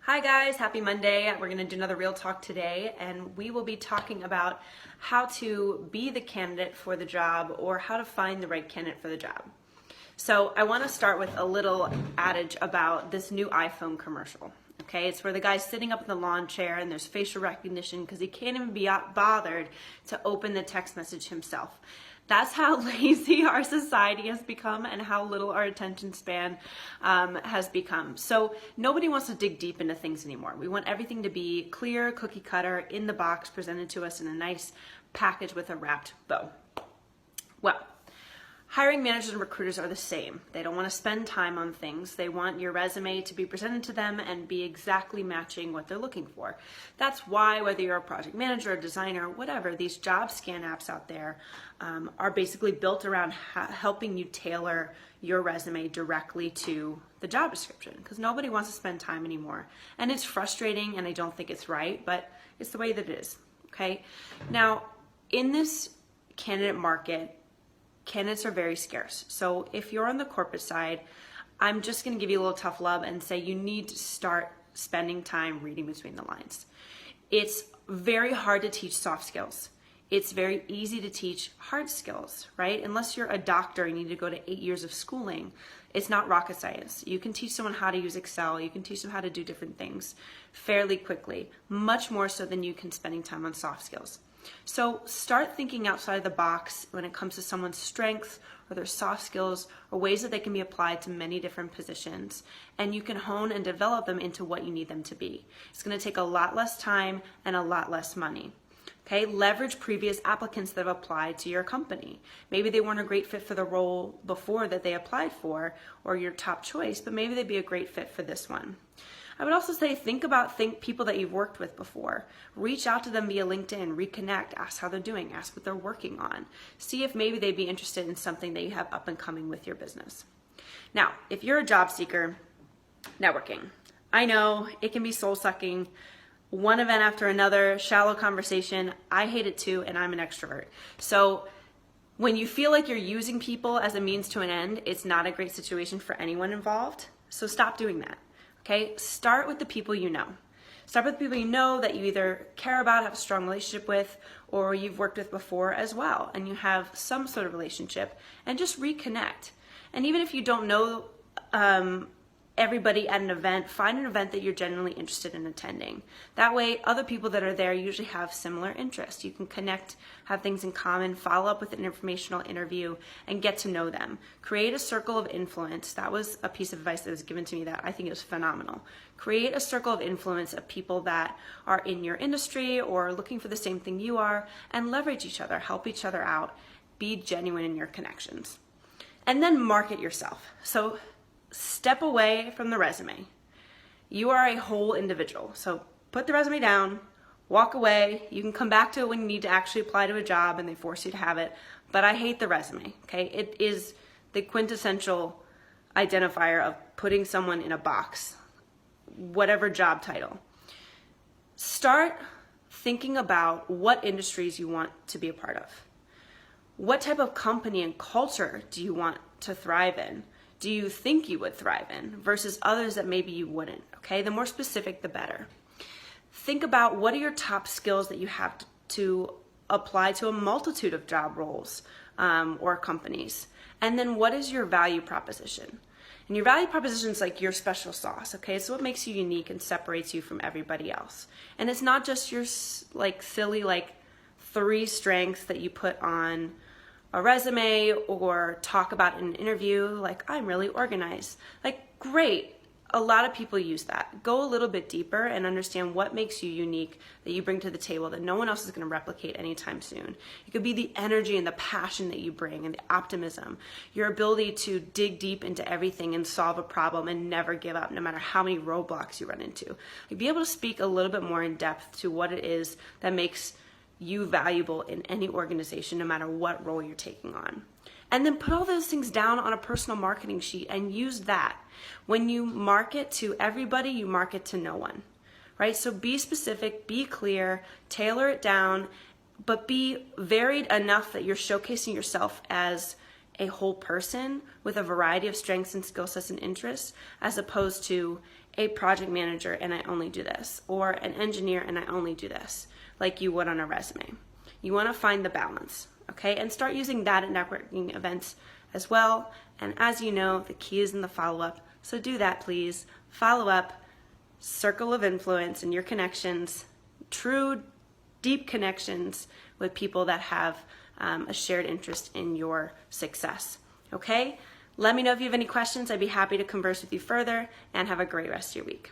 Hi guys, happy Monday. We're going to do another Real Talk today, and we will be talking about how to be the candidate for the job or how to find the right candidate for the job. So I want to start with a little adage about this new iPhone commercial. Okay, it's where the guy's sitting up in the lawn chair and there's facial recognition because he can't even be bothered to open the text message himself. That's how lazy our society has become and how little our attention span has become. So nobody wants to dig deep into things anymore. We want everything to be clear, cookie cutter, in the box, presented to us in a nice package with a wrapped bow. Well, hiring managers and recruiters are the same. They don't want to spend time on things. They want your resume to be presented to them and be exactly matching what they're looking for. That's why, whether you're a project manager, a designer, whatever, these job scan apps out there are basically built around helping you tailor your resume directly to the job description, because nobody wants to spend time anymore. And it's frustrating, and I don't think it's right, but it's the way that it is. Okay? Now, in this candidate market, candidates are very scarce. So if you're on the corporate side, I'm just going to give you a little tough love and say you need to start spending time reading between the lines. It's very hard to teach soft skills. It's very easy to teach hard skills, right? Unless you're a doctor and you need to go to 8 years of schooling, it's not rocket science. You can teach someone how to use Excel. You can teach them how to do different things fairly quickly, much more so than you can spending time on soft skills. So start thinking outside the box when it comes to someone's strengths or their soft skills or ways that they can be applied to many different positions, and you can hone and develop them into what you need them to be. It's going to take a lot less time and a lot less money. Okay, leverage previous applicants that have applied to your company. Maybe they weren't a great fit for the role before that they applied for or your top choice, but maybe they'd be a great fit for this one. I would also say think people that you've worked with before. Reach out to them via LinkedIn, reconnect, ask how they're doing, ask what they're working on. See if maybe they'd be interested in something that you have up and coming with your business. Now, if you're a job seeker, networking. I know it can be soul-sucking. One event after another, shallow conversation. I hate it too, and I'm an extrovert. So when you feel like you're using people as a means to an end, it's not a great situation for anyone involved. So stop doing that. Okay, start with the people you know. Start with people you know that you either care about, have a strong relationship with, or you've worked with before as well, and you have some sort of relationship, and just reconnect. And even if you don't know everybody at an event, find an event that you're genuinely interested in attending. That way, other people that are there usually have similar interests. You can connect, have things in common, follow up with an informational interview, and get to know them. Create a circle of influence. That was a piece of advice that was given to me that I think is phenomenal. Create a circle of influence of people that are in your industry or looking for the same thing you are, and leverage each other, help each other out, be genuine in your connections. And then market yourself. So step away from the resume. You are a whole individual. So put the resume down, walk away. You can come back to it when you need to actually apply to a job and they force you to have it. But I hate the resume, okay? It is the quintessential identifier of putting someone in a box, whatever job title. Start thinking about what industries you want to be a part of. What type of company and culture do you want to thrive in? Do you think you would thrive in versus others that maybe you wouldn't, okay? The more specific, the better. Think about what are your top skills that you have to apply to a multitude of job roles or companies. And then what is your value proposition? And your value proposition is like your special sauce, okay? So what makes you unique and separates you from everybody else. And it's not just your silly 3 strengths that you put on a resume or talk about in an interview, like I'm really organized. Like, great. A lot of people use that. Go a little bit deeper and understand what makes you unique that you bring to the table that no one else is going to replicate anytime soon. It could be the energy and the passion that you bring and the optimism, your ability to dig deep into everything and solve a problem and never give up no matter how many roadblocks you run into. Like, be able to speak a little bit more in depth to what it is that makes you valuable in any organization, no matter what role you're taking on. And then put all those things down on a personal marketing sheet and use that. When you market to everybody, you market to no one, right? So be specific, be clear, tailor it down, but be varied enough that you're showcasing yourself as a whole person with a variety of strengths and skill sets and interests, as opposed to a project manager and I only do this, or an engineer and I only do this, like you would on a resume. You want to find the balance, okay? And start using that at networking events as well. And as you know, the key is in the follow-up. So do that, please. Follow up, circle of influence and your connections, true, deep connections with people that have a shared interest in your success, okay? Let me know if you have any questions. I'd be happy to converse with you further, and have a great rest of your week.